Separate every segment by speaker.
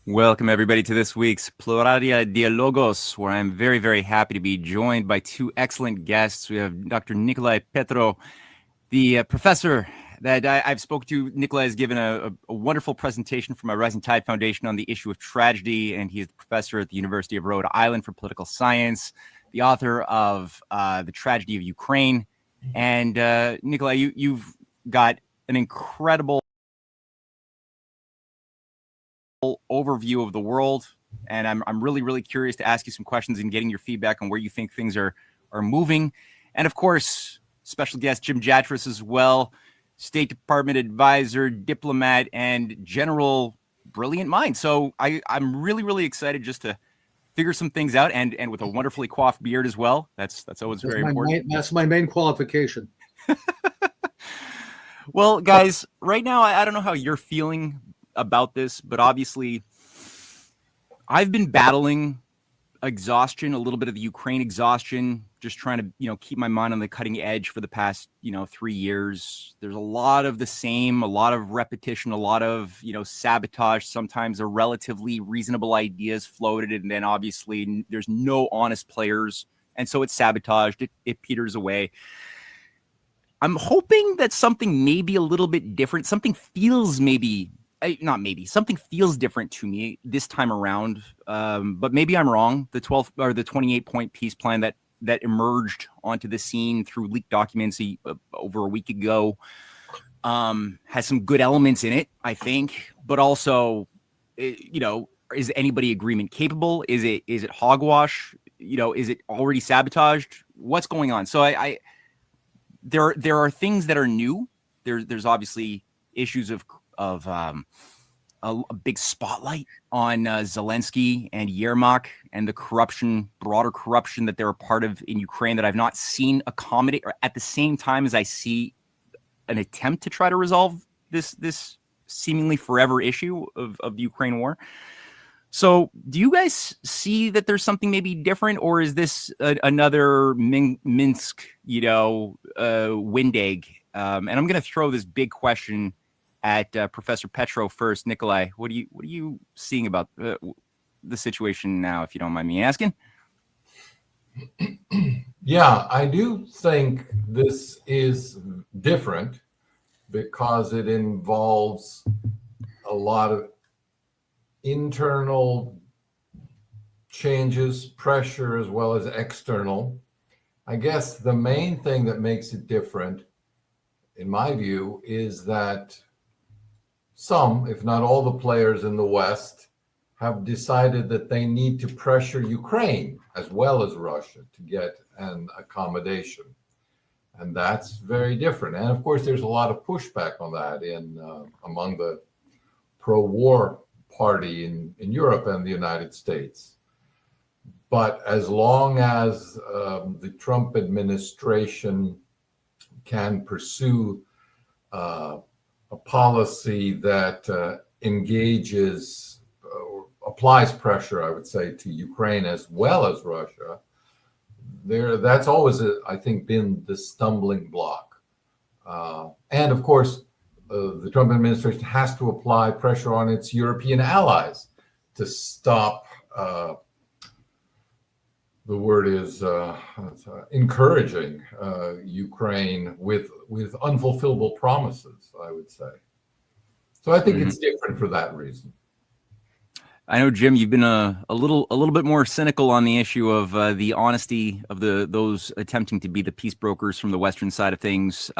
Speaker 1: Welcome, everybody, to this week's Pluralia Dialogos, where I'm very, very happy to be joined by two excellent guests. We have Dr. Nicolai Petro, the professor that I've spoken to. Nicolai has given a wonderful presentation from my Rising Tide Foundation on the issue of tragedy, and he is the professor at the University of Rhode Island for political science, the author of The Tragedy of Ukraine. And Nicolai, you've got an incredible overview of the world, and I'm really curious to ask you some questions and getting your feedback on where you think things are moving. And of course, special guest Jim Jatras as well, State Department advisor, diplomat, and general brilliant mind. So I'm really excited just to figure some things out, and with a wonderfully coiffed beard as well. That's always very important.
Speaker 2: That's my main qualification.
Speaker 1: Well, guys, right now I don't know how you're feeling about this, but obviously I've been battling exhaustion, a little bit of the Ukraine exhaustion, just trying to, keep my mind on the cutting edge for the past, 3 years. There's a lot of the same, a lot of repetition, a lot of, sabotage. Sometimes a relatively reasonable ideas floated, and then obviously there's no honest players. And so it's sabotaged. It peters away. I'm hoping that something may be a little bit different. Something feels something feels different to me this time around. But maybe I'm wrong. The 12 or the 28-point peace plan that emerged onto the scene through leaked documents over a week ago has some good elements in it, I think. But also, is anybody agreement capable? Is it hogwash? Is it already sabotaged? What's going on? So there are things that are new. There's obviously issues of a big spotlight on Zelensky and Yermak and the broader corruption that they're a part of in Ukraine that I've not seen accommodate, or at the same time as I see an attempt to try to resolve this seemingly forever issue of the Ukraine war. So do you guys see that there's something maybe different, or is this another Minsk, wind egg? And I'm going to throw this big question at Professor Petro first. Nicolai, what are you seeing about the situation now, if you don't mind me asking?
Speaker 3: Yeah, I do think this is different because it involves a lot of internal changes, pressure, as well as external. I guess the main thing that makes it different, in my view, is that some, if not all, the players in the West have decided that they need to pressure Ukraine as well as Russia to get an accommodation. And that's very different. And of course, there's a lot of pushback on that among the pro-war party in Europe and the United States. But as long as the Trump administration can pursue a policy that engages or applies pressure, I would say, to Ukraine as well as Russia, that's always, I think, been the stumbling block. And of course, the Trump administration has to apply pressure on its European allies to stop, the word is encouraging Ukraine with unfulfillable promises, I would say. So I think it's different for that reason.
Speaker 1: I know, Jim, you've been a little bit more cynical on the issue of the honesty of those attempting to be the peace brokers from the Western side of things.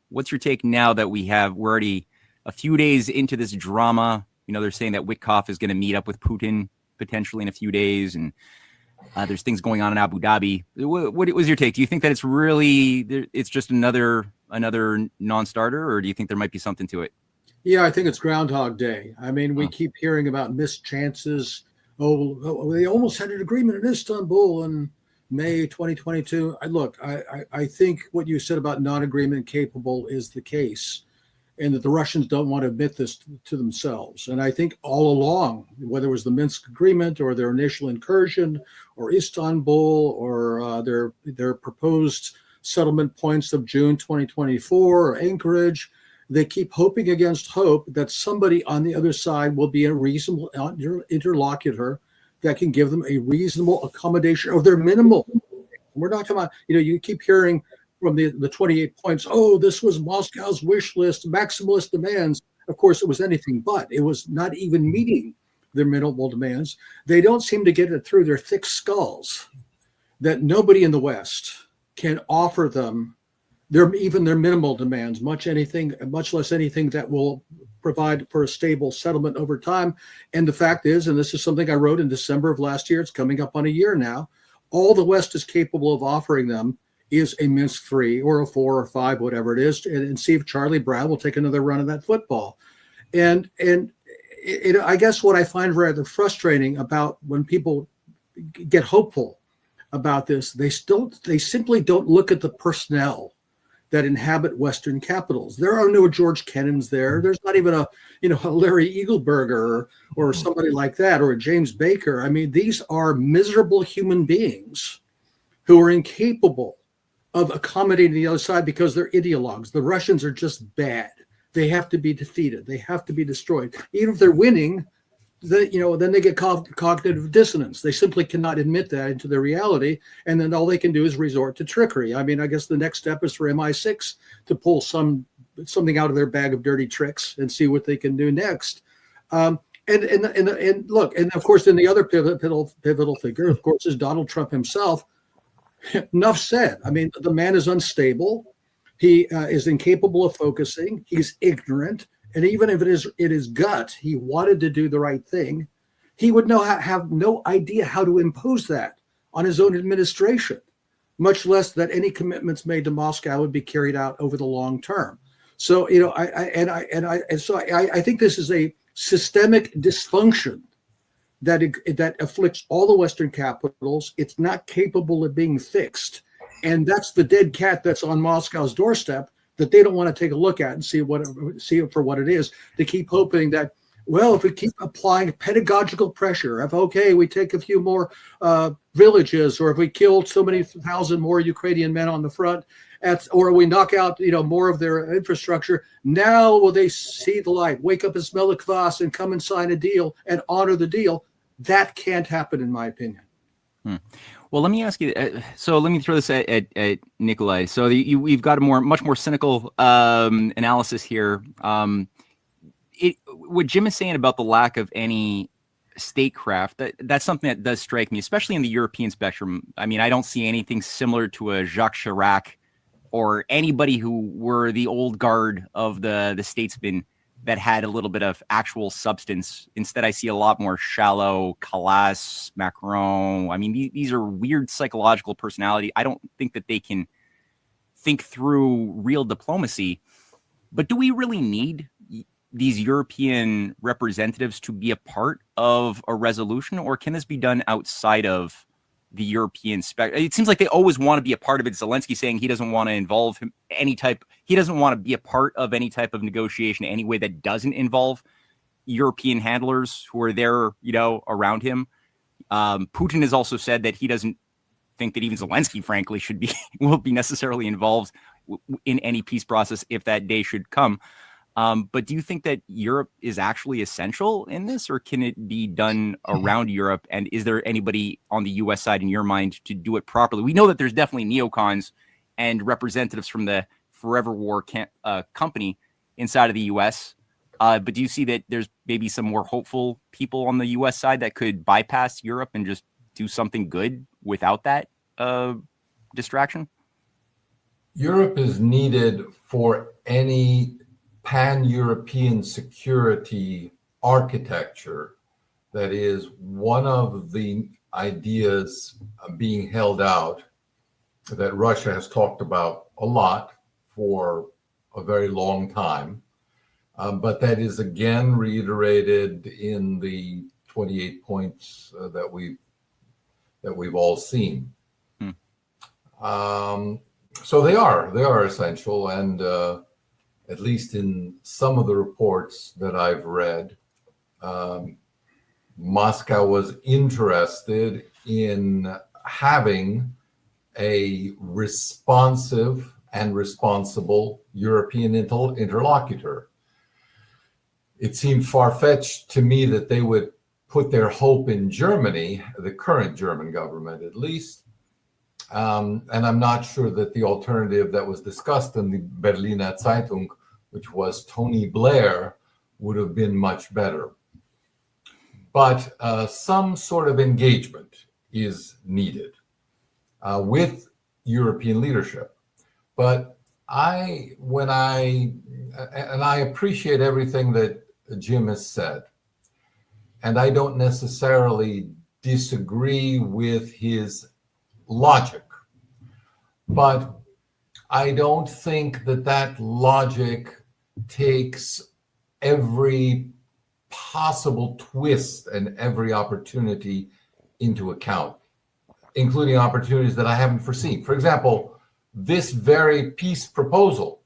Speaker 1: What's your take now that we're already a few days into this drama? They're saying that Witkoff is going to meet up with Putin potentially in a few days, and there's things going on in Abu Dhabi. What was your take? Do you think that it's just another non-starter, or do you think there might be something to it?
Speaker 2: Yeah, I think it's Groundhog Day. I mean, we keep hearing about missed chances. Oh, they almost had an agreement in Istanbul in May 2022. I think what you said about non-agreement capable is the case, and that the Russians don't want to admit this to themselves. And I think all along, whether it was the Minsk agreement or their initial incursion or Istanbul or their proposed settlement points of June 2024 or Anchorage, they keep hoping against hope that somebody on the other side will be a reasonable interlocutor that can give them a reasonable accommodation of their minimal. We're not talking about, you keep hearing from the 28 points, oh, this was Moscow's wish list, maximalist demands. Of course, it was anything but. It was not even meeting their minimal demands. They don't seem to get it through their thick skulls that nobody in the West can offer them even their minimal demands, much less anything that will provide for a stable settlement over time. And the fact is, and this is something I wrote in December of last year, it's coming up on a year now, all the West is capable of offering them is a Minsk 3 or a 4 or 5, whatever it is, and see if Charlie Brown will take another run of that football. And I guess what I find rather frustrating about when people get hopeful about this, they simply don't look at the personnel that inhabit Western capitals. There are no George Kennans there. There's not even a Larry Eagleburger or somebody like that, or a James Baker. I mean, these are miserable human beings who are incapable of accommodating the other side because they're ideologues. The Russians are just bad. They have to be defeated. They have to be destroyed. Even if they're winning, then they get cognitive dissonance. They simply cannot admit that into their reality, and then all they can do is resort to trickery. I mean, I guess the next step is for MI6 to pull something out of their bag of dirty tricks and see what they can do next. And look, and of course, then the other pivotal figure, of course, is Donald Trump himself. Enough said. I mean, the man is unstable. He is incapable of focusing. He's ignorant. And even if it is his gut, he wanted to do the right thing, he would have no idea how to impose that on his own administration, much less that any commitments made to Moscow would be carried out over the long term. So, I think this is a systemic dysfunction that afflicts all the Western capitals. It's not capable of being fixed. And that's the dead cat that's on Moscow's doorstep that they don't want to take a look at and see it for what it is. They keep hoping that, well, if we keep applying pedagogical pressure, if, okay, we take a few more villages, or if we kill so many thousand more Ukrainian men on the front, or we knock out, more of their infrastructure, now will they see the light, wake up and smell the kvass and come and sign a deal and honor the deal? That can't happen, in my opinion.
Speaker 1: Well, let me ask you. So let me throw this at Nicolai. So we've got a much more cynical analysis here. What Jim is saying about the lack of any statecraft, that's something that does strike me, especially in the European spectrum. I mean, I don't see anything similar to a Jacques Chirac or anybody who were the old guard of the statesman that had a little bit of actual substance. Instead, I see a lot more shallow, Calas, Macron. I mean, these are weird psychological personality. I don't think that they can think through real diplomacy. But do we really need these European representatives to be a part of a resolution, or can this be done outside of the European spectrum? It seems like they always want to be a part of it. Zelensky saying he doesn't want to involve he doesn't want to be a part of any type of negotiation anyway that doesn't involve European handlers who are there, around him. Putin has also said that he doesn't think that even Zelensky, frankly, will be necessarily involved in any peace process if that day should come. But do you think that Europe is actually essential in this, or can it be done around Europe? And is there anybody on the U.S. side in your mind to do it properly? We know that there's definitely neocons and representatives from the Forever War company inside of the U.S. But do you see that there's maybe some more hopeful people on the U.S. side that could bypass Europe and just do something good without that distraction?
Speaker 3: Europe is needed for any pan-European security architecture. That is one of the ideas being held out that Russia has talked about a lot for a very long time, but that is again reiterated in the 28 points that we've all seen. So they are essential, and at least in some of the reports that I've read, Moscow was interested in having a responsive and responsible European interlocutor. It seemed far-fetched to me that they would put their hope in Germany, the current German government at least. And I'm not sure that the alternative that was discussed in the Berliner Zeitung, which was Tony Blair, would have been much better. But some sort of engagement is needed with European leadership. But I appreciate everything that Jim has said, and I don't necessarily disagree with his logic, but I don't think that logic takes every possible twist and every opportunity into account, including opportunities that I haven't foreseen. For example, this very peace proposal,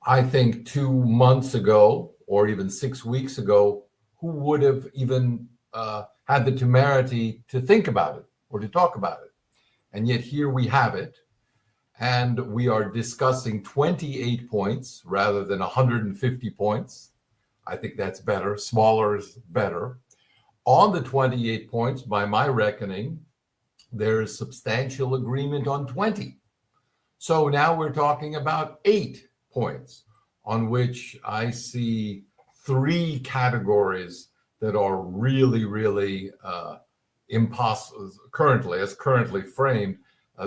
Speaker 3: I think 2 months ago or even 6 weeks ago, who would have even had the temerity to think about it or to talk about it? And yet here we have it, and we are discussing 28 points rather than 150 points. I think that's better. Smaller is better. On the 28 points, by my reckoning, there is substantial agreement on 20. So now we're talking about 8 points on which I see 3 categories that are really, really impossible. Currently framed,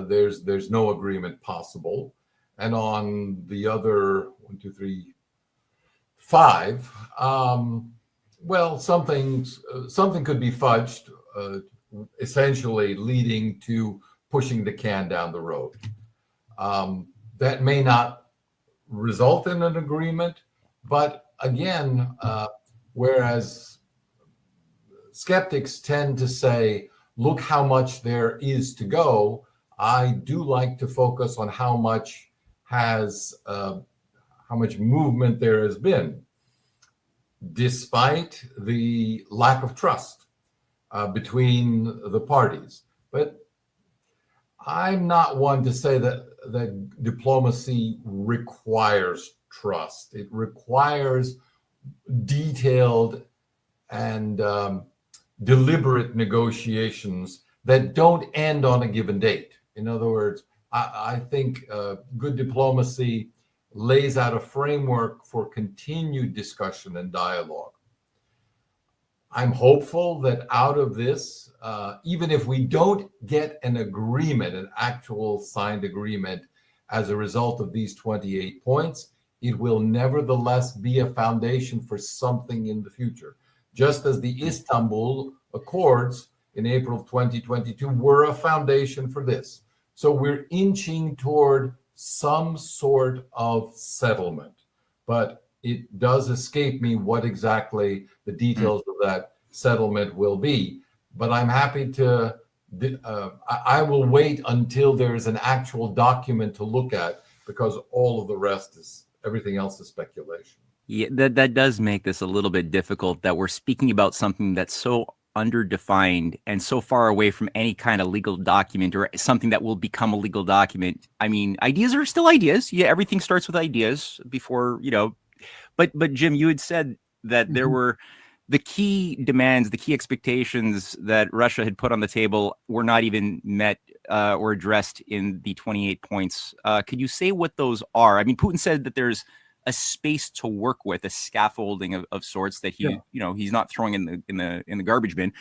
Speaker 3: there's no agreement possible. And on the other 1, 2, 3, 5, well, something could be fudged, essentially leading to pushing the can down the road. That may not result in an agreement, but again, whereas skeptics tend to say, look how much there is to go, I do like to focus on how much movement there has been, despite the lack of trust between the parties. But I'm not one to say that diplomacy requires trust. It requires detailed and deliberate negotiations that don't end on a given date. In other words, I think good diplomacy lays out a framework for continued discussion and dialogue. I'm hopeful that out of this, even if we don't get an agreement, an actual signed agreement as a result of these 28 points, it will nevertheless be a foundation for something in the future. Just as the Istanbul Accords in April of 2022 were a foundation for this. So we're inching toward some sort of settlement, but it does escape me what exactly the details of that settlement will be. But I'm happy to, I will wait until there's an actual document to look at, because all of the rest is, everything else is speculation.
Speaker 1: Yeah, that does make this a little bit difficult, that we're speaking about something that's so underdefined and so far away from any kind of legal document or something that will become a legal document. I mean, ideas are still ideas. Yeah, everything starts with ideas before, but Jim, you had said that there were the key demands, the key expectations that Russia had put on the table were not even met or addressed in the 28 points. Could you say what those are? I mean, Putin said that there's a space to work with, a scaffolding of sorts that he's not throwing in the garbage bin.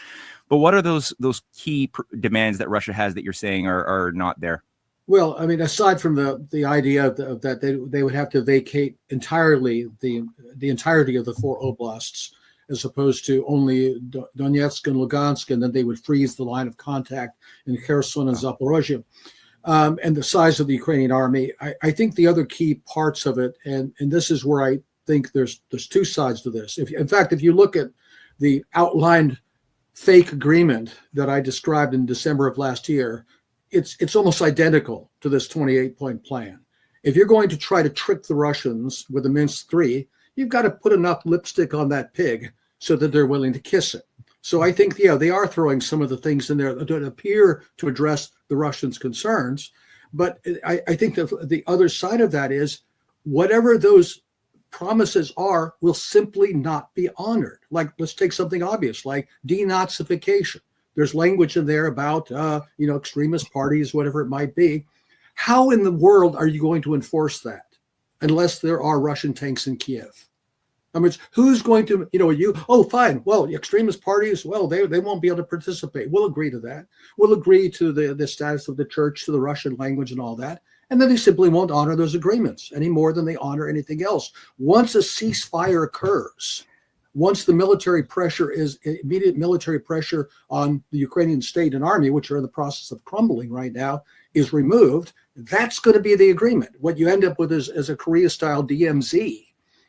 Speaker 1: But what are those key demands that Russia has that you're saying are not there?
Speaker 2: Well, I mean, aside from the idea of that they would have to vacate entirely the entirety of the 4 oblasts, as opposed to only Donetsk and Lugansk, and then they would freeze the line of contact in Kherson and Zaporozhye. And the size of the Ukrainian army, I think the other key parts of it, and this is where I think there's 2 sides to this. In fact, if you look at the outlined fake agreement that I described in December of last year, it's almost identical to this 28-point plan. If you're going to try to trick the Russians with a Minsk 3, you've got to put enough lipstick on that pig so that they're willing to kiss it. So I think, they are throwing some of the things in there that appear to address the Russians' concerns, But I think the other side of that is whatever those promises are will simply not be honored. Like, let's take something obvious, like denazification. There's language in there about, extremist parties, whatever it might be. How in the world are you going to enforce that unless there are Russian tanks in Kiev? I mean, who's going to, fine. Well, extremist parties, well, they won't be able to participate. We'll agree to that. We'll agree to the status of the church, to the Russian language and all that. And then they simply won't honor those agreements any more than they honor anything else. Once a ceasefire occurs, once the immediate military pressure on the Ukrainian state and army, which are in the process of crumbling right now, is removed, that's going to be the agreement. What you end up with is a Korea-style DMZ,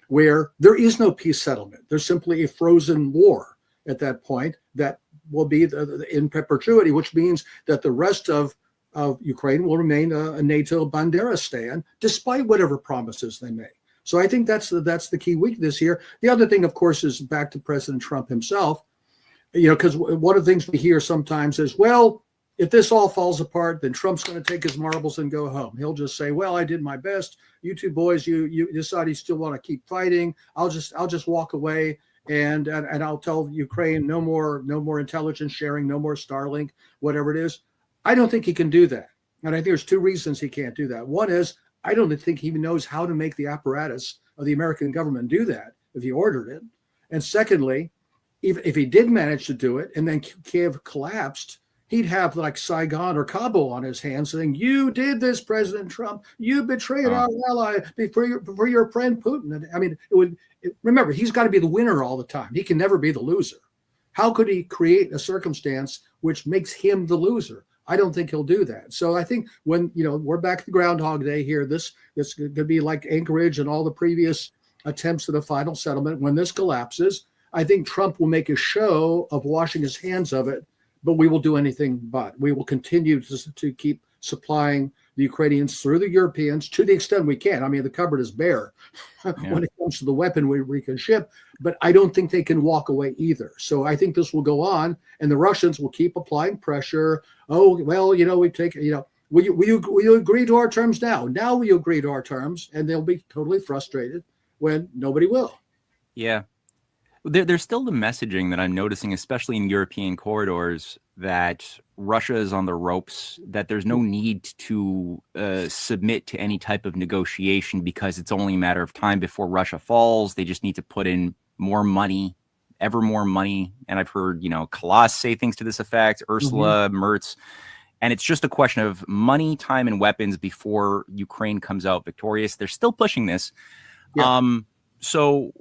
Speaker 2: where there is no peace settlement. There's simply a frozen war at that point that will be in perpetuity, which means that the rest of Ukraine will remain a NATO Banderistan, despite whatever promises they make. So I think that's the key weakness here. The other thing, of course, is back to President Trump himself, because one of the things we hear sometimes is, well, if this all falls apart, then Trump's going to take his marbles and go home. He'll just say, well, I did my best. You two boys, you decide you still want to keep fighting. I'll just walk away and I'll tell Ukraine no more intelligence sharing, no more Starlink, whatever it is. I don't think he can do that. And I think there's two reasons he can't do that. One is, I don't think he even knows how to make the apparatus of the American government do that if he ordered it. And secondly, if he did manage to do it and then Kiev collapsed, he'd have like Saigon or Kabul on his hands saying, you did this, President Trump. You betrayed our ally for your friend Putin. And I mean, remember, he's got to be the winner all the time. He can never be the loser. How could he create a circumstance which makes him the loser? I don't think he'll do that. So I think when, we're back to Groundhog Day here, this could be like Anchorage and all the previous attempts at a final settlement. When this collapses, I think Trump will make a show of washing his hands of it, but we will do anything but. We will continue to keep supplying the Ukrainians through the Europeans to the extent we can. I mean, the cupboard is bare when it comes to the weaponry we can ship, but I don't think they can walk away either. So I think this will go on, and the Russians will keep applying pressure. Oh, well, we take, will you agree to our terms now? Now will you agree to our terms? And they'll be totally frustrated when nobody will.
Speaker 1: Yeah. There's still the messaging that I'm noticing, especially in European corridors, that Russia is on the ropes, that there's no need to submit to any type of negotiation because it's only a matter of time before Russia falls. They just need to put in more money, ever more money. And I've heard, Klaas say things to this effect, Ursula, Merz. And it's just a question of money, time, and weapons before Ukraine comes out victorious. They're still pushing this. Yeah. So,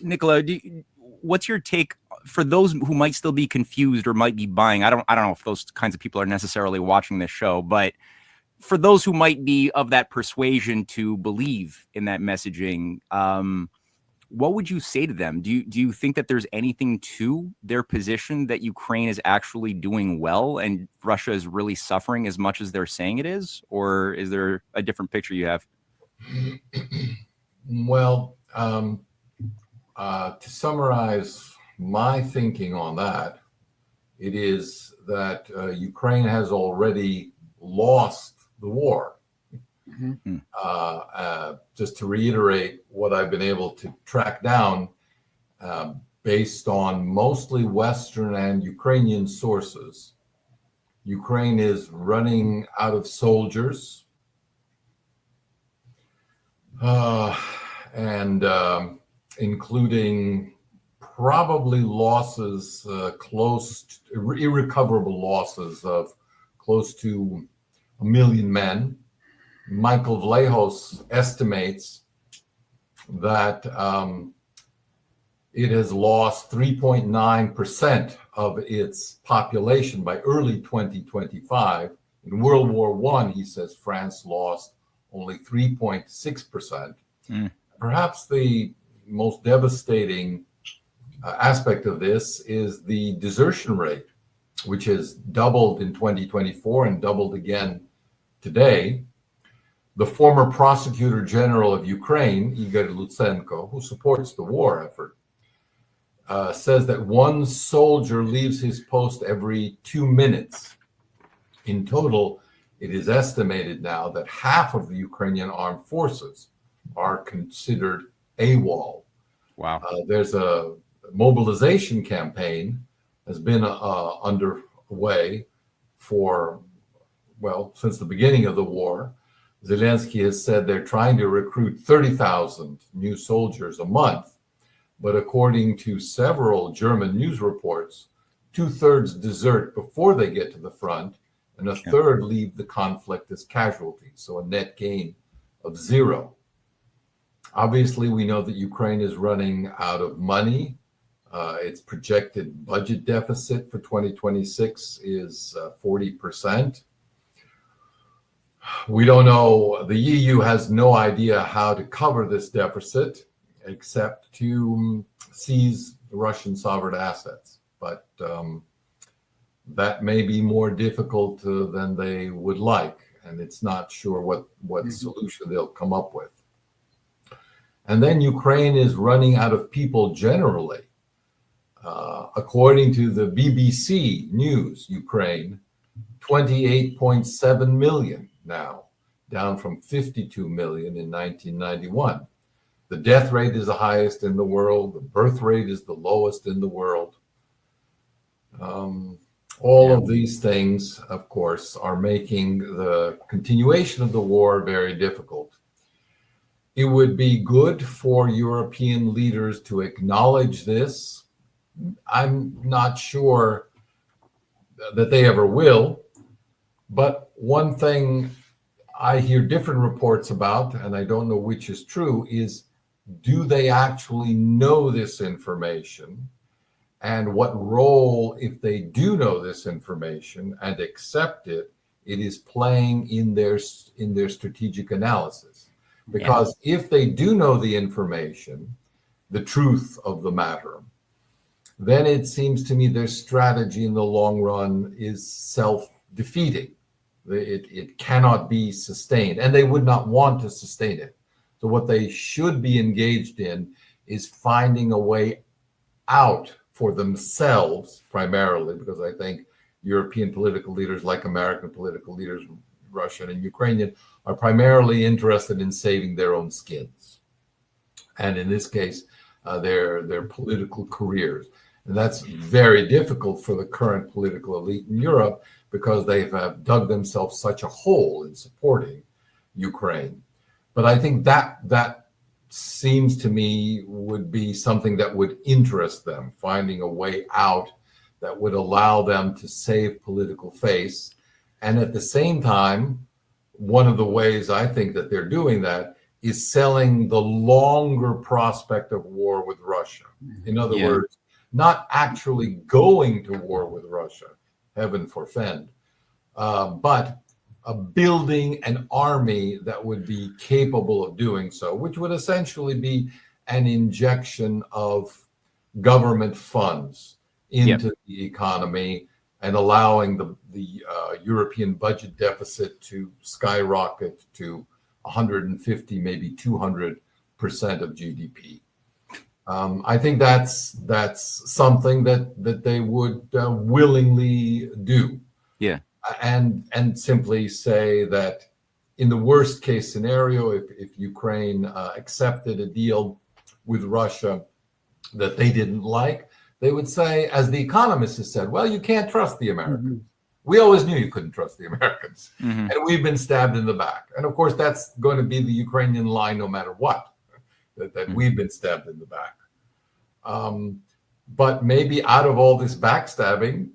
Speaker 1: Nicolai, what's your take for those who might still be confused or might be buying? I don't know if those kinds of people are necessarily watching this show, but for those who might be of that persuasion to believe in that messaging, what would you say to them? Do you think that there's anything to their position that Ukraine is actually doing well and Russia is really suffering as much as they're saying it is? Or is there a different picture you have?
Speaker 3: Well, to summarize my thinking on that, it is that Ukraine has already lost the war. Just to reiterate what I've been able to track down, based on mostly Western and Ukrainian sources, Ukraine is running out of soldiers, and including probably losses, irrecoverable losses of close to 1 million men. Michael Vlahos estimates that it has lost 3.9% of its population by early 2025. In World War I, he says France lost only 3.6%. Perhaps the most devastating aspect of this is the desertion rate, which has doubled in 2024 and doubled again today. The former prosecutor general of Ukraine, Igor Lutsenko, who supports the war effort, says that one soldier leaves his post every 2 minutes. In total, It is estimated now that half of the Ukrainian armed forces are considered AWOL.
Speaker 1: Wow.
Speaker 3: There's a mobilization campaign has been underway for, well, since the beginning of the war. Zelensky has said they're trying to recruit 30,000 new soldiers a month. But according to several German news reports, 2/3 desert before they get to the front, and a third leave the conflict as casualties, so a net gain of 0. Obviously, we know that Ukraine is running out of money. Its projected budget deficit for 2026 is 40%. We don't know, the EU has no idea how to cover this deficit except to seize Russian sovereign assets. But that may be more difficult than they would like, and it's not sure what solution they'll come up with. And then Ukraine is running out of people generally. According to the BBC News, Ukraine, 28.7 million now, down from 52 million in 1991. The death rate is the highest in the world. The birth rate is the lowest in the world. All of these things, of course, are making the continuation of the war very difficult. It would be good for European leaders to acknowledge this. I'm not sure that they ever will, but one thing I hear different reports about, and I don't know which is true, is do they actually know this information? And what role, if they do know this information and accept it, it is playing in their strategic analysis. Because if they do know the information, the truth of the matter, then it seems to me their strategy in the long run is self-defeating. It cannot be sustained, and they would not want to sustain it. So what they should be engaged in is finding a way out for themselves, primarily, because I think European political leaders, like American political leaders, Russian and Ukrainian, are primarily interested in saving their own skins. And in this case, their political careers. And that's very difficult for the current political elite in Europe because they have dug themselves such a hole in supporting Ukraine. But I think that seems to me would be something that would interest them, finding a way out that would allow them to save political face. And at the same time, one of the ways I think that they're doing that is selling the longer prospect of war with Russia. In other words, not actually going to war with Russia, heaven forfend, but building an army that would be capable of doing so, which would essentially be an injection of government funds into the economy and allowing the European budget deficit to skyrocket to 150, maybe 200% of GDP. I think that's something that they would willingly do. Yeah. And simply say that in the worst case scenario, if Ukraine accepted a deal with Russia that they didn't like, they would say, as The Economist has said, well, you can't trust the Americans. We always knew you couldn't trust the Americans. And we've been stabbed in the back. And of course, that's going to be the Ukrainian line no matter what, that we've been stabbed in the back. But maybe out of all this backstabbing,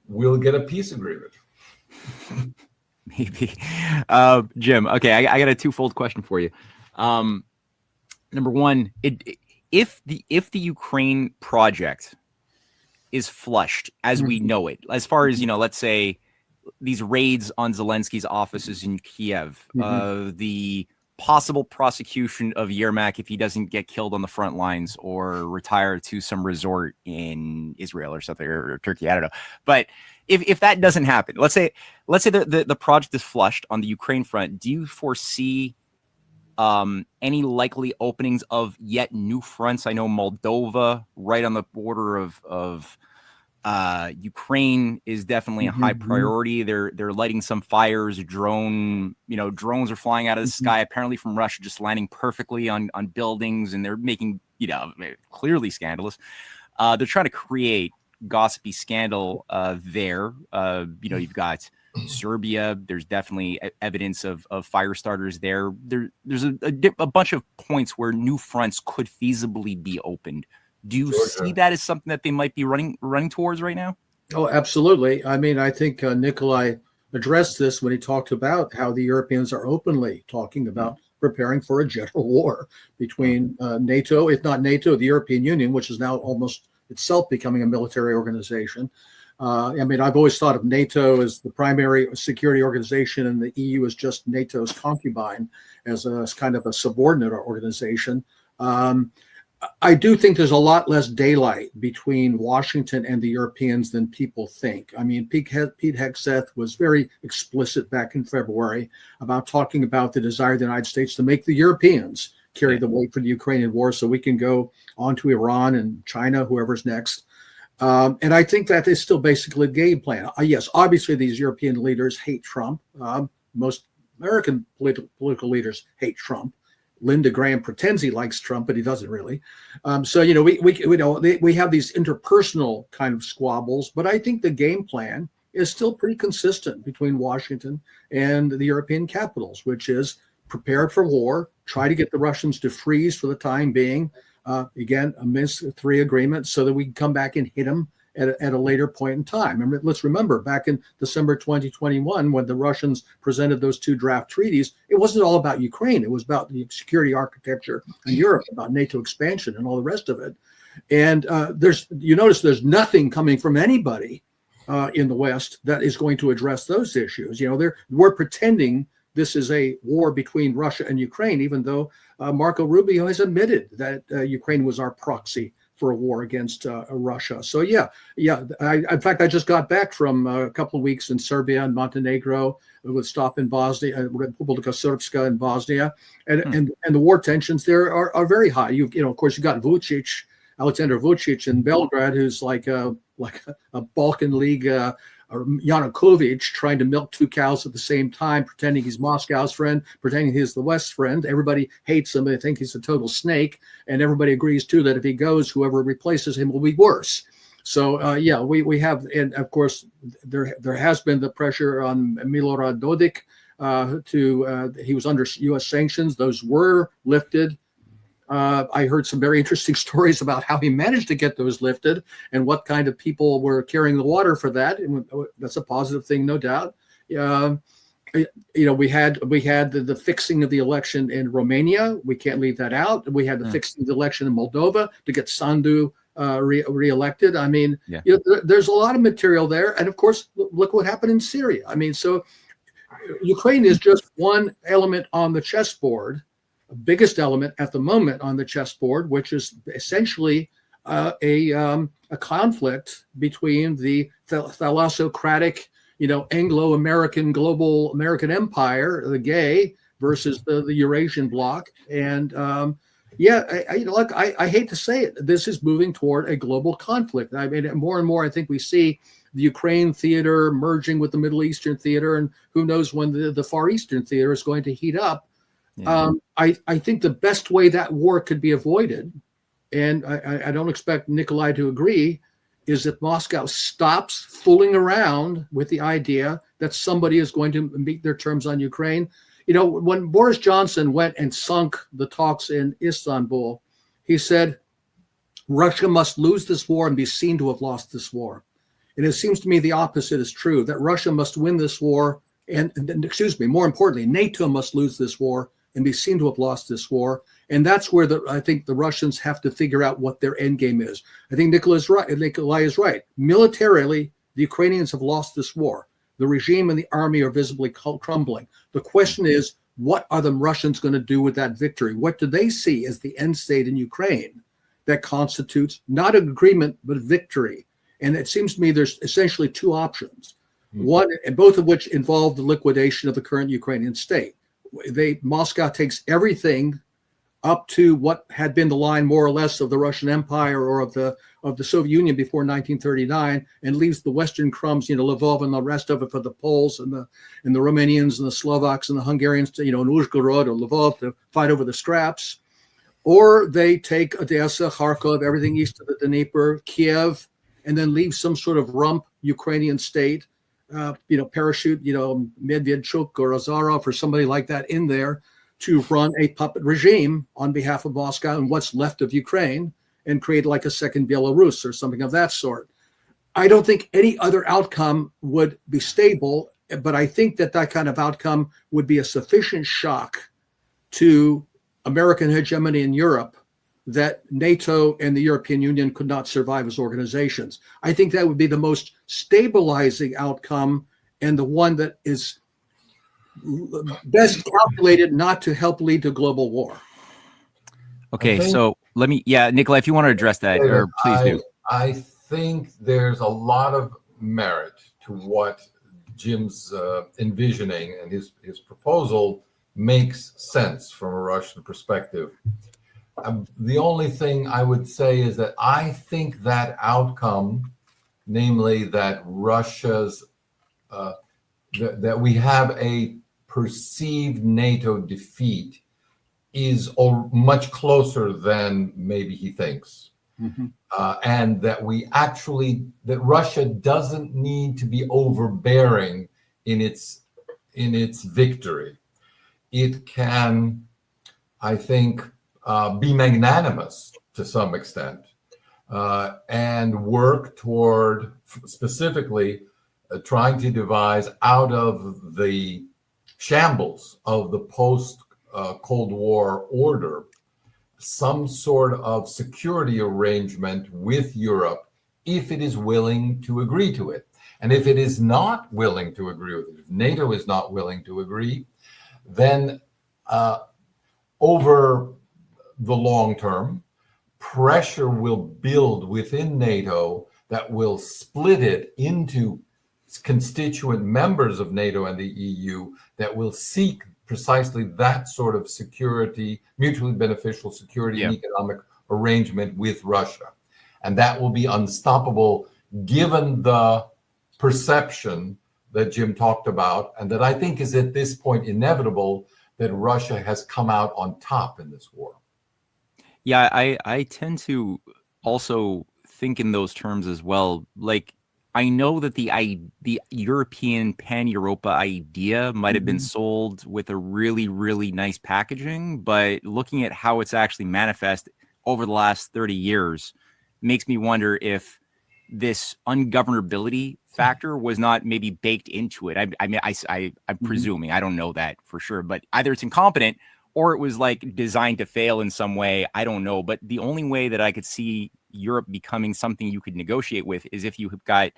Speaker 3: we'll get a peace agreement.
Speaker 1: Maybe. Jim, okay, I got a twofold question for you. Number one, if the Ukraine project is flushed as we know it, as far as, let's say these raids on Zelensky's offices in Kiev, the possible prosecution of Yermak if he doesn't get killed on the front lines or retire to some resort in Israel or something, or Turkey, I don't know. But if that doesn't happen, let's say the project is flushed on the Ukraine front, do you foresee any likely openings of yet new fronts? I know Moldova, right on the border of Ukraine is definitely a high priority. They're lighting some fires. Drones are flying out of the sky, apparently from Russia, just landing perfectly on buildings, and they're making, clearly scandalous. They're trying to create gossipy scandal there. You've got Serbia. There's definitely evidence of fire starters there. There's a bunch of points where new fronts could feasibly be opened. Do you see that as something that they might be running towards right now?
Speaker 2: Oh, absolutely. I mean, I think Nicolai addressed this when he talked about how the Europeans are openly talking about preparing for a general war between NATO, if not NATO, the European Union, which is now almost itself becoming a military organization. I've always thought of NATO as the primary security organization, and the EU as just NATO's concubine, as kind of a subordinate organization. I do think there's a lot less daylight between Washington and the Europeans than people think. I mean, Pete Hegseth was very explicit back in February about talking about the desire of the United States to make the Europeans carry the weight for the Ukrainian war so we can go on to Iran and China, whoever's next. And I think that is still basically a game plan. Yes, obviously these European leaders hate Trump. Most American political leaders hate Trump. Linda Graham pretends he likes Trump, but he doesn't really. We have these interpersonal kind of squabbles, but I think the game plan is still pretty consistent between Washington and the European capitals, which is prepare for war, try to get the Russians to freeze for the time being. Again, a Minsk III agreement so that we can come back and hit them at a later point in time. And let's remember, back in December 2021, when the Russians presented those two draft treaties, it wasn't all about Ukraine. It was about the security architecture in Europe, about NATO expansion and all the rest of it. And you notice there's nothing coming from anybody in the West that is going to address those issues. We're pretending this is a war between Russia and Ukraine, even though Marco Rubio has admitted that Ukraine was our proxy for a war against Russia. So in fact, I just got back from a couple of weeks in Serbia and Montenegro with stop in Bosnia, Republika Srpska in Bosnia, and the war tensions there are very high. Of course, you got Alexander Vucic in Belgrade, who's like a Balkan League Yanukovych trying to milk two cows at the same time, pretending he's Moscow's friend, pretending he's the West's friend. Everybody hates him. They think he's a total snake. And everybody agrees, too, that if he goes, whoever replaces him will be worse. So, we have, and of course, there has been the pressure on Milorad Dodik he was under U.S. sanctions. Those were lifted. I heard some very interesting stories about how he managed to get those lifted and what kind of people were carrying the water for that. And that's a positive thing, no doubt. We had the fixing of the election in Romania. We can't leave that out. We had the fixing of the election in Moldova to get Sandu reelected. I mean, there's a lot of material there. And of course, look what happened in Syria. I mean, so Ukraine is just one element on the chessboard. Biggest element at the moment on the chessboard, which is essentially a conflict between the thalassocratic, Anglo-American global American empire, the GAY, versus the Eurasian bloc. And I hate to say it, this is moving toward a global conflict. I mean, more and more, I think we see the Ukraine theater merging with the Middle Eastern theater, and who knows when the Far Eastern theater is going to heat up. Yeah. I think the best way that war could be avoided, and I don't expect Nicolai to agree, is that Moscow stops fooling around with the idea that somebody is going to meet their terms on Ukraine. When Boris Johnson went and sunk the talks in Istanbul, he said, Russia must lose this war and be seen to have lost this war. And it seems to me the opposite is true, that Russia must win this war, and more importantly, NATO must lose this war and be seen to have lost this war. And that's where I think the Russians have to figure out what their end game is. I think Nicolai is right. Militarily, the Ukrainians have lost this war. The regime and the army are visibly crumbling. The question is, what are the Russians going to do with that victory? What do they see as the end state in Ukraine that constitutes not an agreement, but victory? And it seems to me there's essentially two options. One, and both of which involve the liquidation of the current Ukrainian state. Moscow takes everything up to what had been the line more or less of the Russian Empire or of the Soviet Union before 1939, and leaves the Western crumbs, Lvov and the rest of it for the Poles and the Romanians and the Slovaks and the Hungarians, in Uzhgorod or Lvov to fight over the scraps. Or they take Odessa, Kharkov, everything east of the Dnieper, Kiev, and then leave some sort of rump Ukrainian state, parachute, Medvedchuk or Azarov or somebody like that in there to run a puppet regime on behalf of Moscow and what's left of Ukraine and create like a second Belarus or something of that sort. I don't think any other outcome would be stable, but I think that kind of outcome would be a sufficient shock to American hegemony in Europe that NATO and the European Union could not survive as organizations. I think that would be the most stabilizing outcome and the one that is best calculated not to help lead to global war.
Speaker 1: Okay, so let me, Nicolai, if you want to address that, or please do.
Speaker 3: I think there's a lot of merit to what Jim's envisioning, and his proposal makes sense from a Russian perspective. The only thing I would say is that I think that outcome, namely that Russia's, that we have a perceived NATO defeat, is much closer than maybe he thinks. Mm-hmm. And that that Russia doesn't need to be overbearing in its victory. It can, I think, be magnanimous to some extent, and work toward specifically trying to devise out of the shambles of the post-Cold War order some sort of security arrangement with Europe if it is willing to agree to it. And if it is not willing to agree with it, if NATO is not willing to agree, then over the long term, pressure will build within NATO that will split it into constituent members of NATO and the EU that will seek precisely that sort of security, mutually beneficial security and economic arrangement with Russia. And that will be unstoppable given the perception that Jim talked about, and that I think is at this point inevitable, that Russia has come out on top in this war.
Speaker 1: Yeah, I tend to also think in those terms as well. Like, I know that the European pan-Europa idea might have been sold with a really, really nice packaging, but looking at how it's actually manifest over the last 30 years makes me wonder if this ungovernability factor was not maybe baked into it. I'm presuming, I don't know that for sure, but either it's incompetent or it was like designed to fail in some way. I don't know. But the only way that I could see Europe becoming something you could negotiate with is if you have got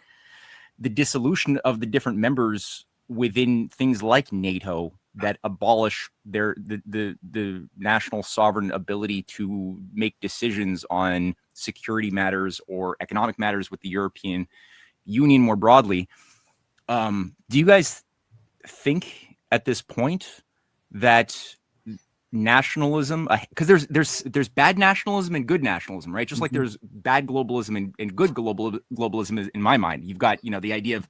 Speaker 1: the dissolution of the different members within things like NATO that abolish the national sovereign ability to make decisions on security matters or economic matters with the European Union more broadly. Do you guys think at this point that nationalism, because there's bad nationalism and good nationalism, right? Just like there's bad globalism and good globalism in my mind. You've got, the idea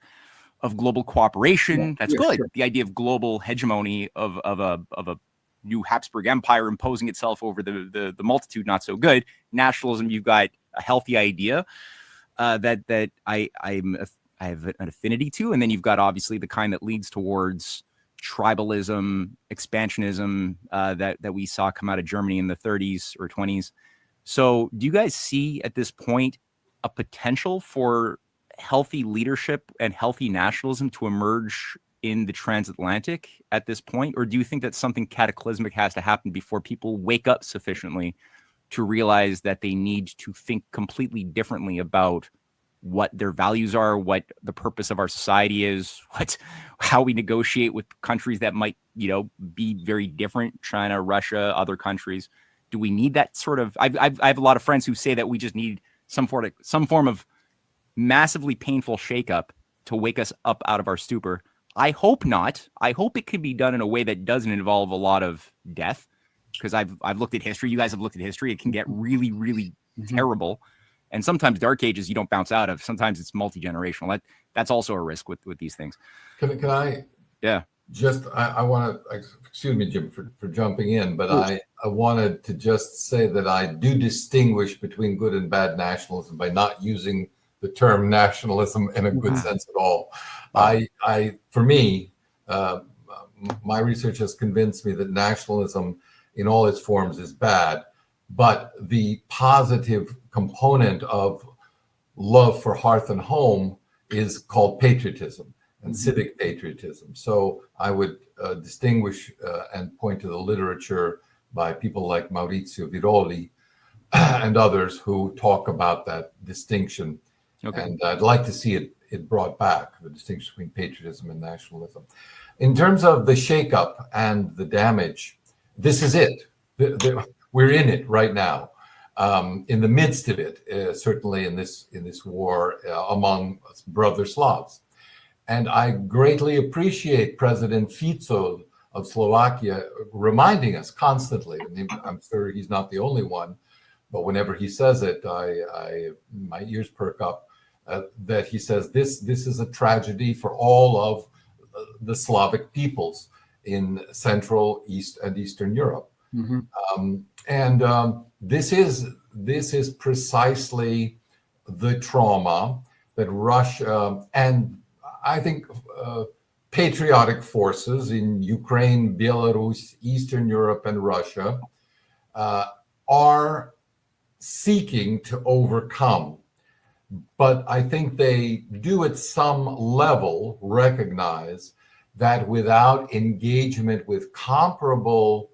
Speaker 1: of global cooperation. That's good. Sure. The idea of global hegemony of a new Habsburg Empire imposing itself over the multitude, not so good. Nationalism, you've got a healthy idea that I have an affinity to, and then you've got obviously the kind that leads towards tribalism, expansionism that we saw come out of Germany in the 30s or 20s. So do you guys see at this point a potential for healthy leadership and healthy nationalism to emerge in the transatlantic at this point? Or do you think that something cataclysmic has to happen before people wake up sufficiently to realize that they need to think completely differently about what their values are, what the purpose of our society is, how we negotiate with countries that might, be very different, China, Russia, other countries? Do we need that sort of, I have a lot of friends who say that we just need some form of massively painful shakeup to wake us up out of our stupor. I hope not. I hope it can be done in a way that doesn't involve a lot of death, because I've looked at history. You guys have looked at history. It can get really, really
Speaker 2: Mm-hmm.
Speaker 1: terrible. And sometimes dark ages you don't bounce out of. Sometimes it's multi-generational. That's also a risk with these things.
Speaker 3: Can I?
Speaker 1: Yeah.
Speaker 3: Just, I want to, excuse me, Jim, for jumping in, but I wanted to just say that I do distinguish between good and bad nationalism by not using the term nationalism in a good sense at all. For me, my research has convinced me that nationalism in all its forms is bad, but the positive component of love for hearth and home is called patriotism and civic patriotism. So I would distinguish and point to the literature by people like Maurizio Viroli and others who talk about that distinction. Okay. And I'd like to see it brought back, the distinction between patriotism and nationalism. In terms of the shakeup and the damage, this is it. We're in it right now, in the midst of it, certainly in this war among brother Slavs. And I greatly appreciate President Fico of Slovakia reminding us constantly. I'm sure he's not the only one, but whenever he says it, my ears perk up. That he says this is a tragedy for all of the Slavic peoples in Central, East, and Eastern Europe. Mm-hmm. This is precisely the trauma that Russia and I think patriotic forces in Ukraine, Belarus, Eastern Europe, and Russia are seeking to overcome. But I think they do at some level recognize that without engagement with comparable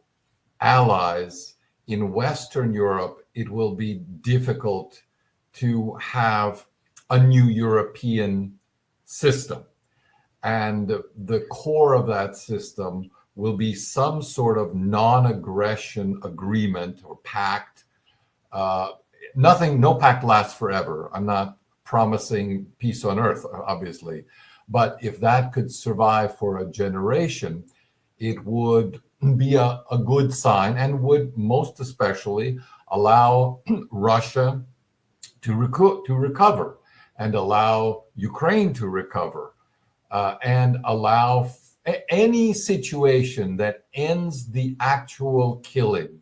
Speaker 3: allies in Western Europe, it will be difficult to have a new European system. And the core of that system will be some sort of non-aggression agreement or pact. No pact lasts forever. I'm not promising peace on earth, obviously. But if that could survive for a generation, it would be a good sign and would most especially allow Russia to recover and allow Ukraine to recover and allow any situation that ends the actual killing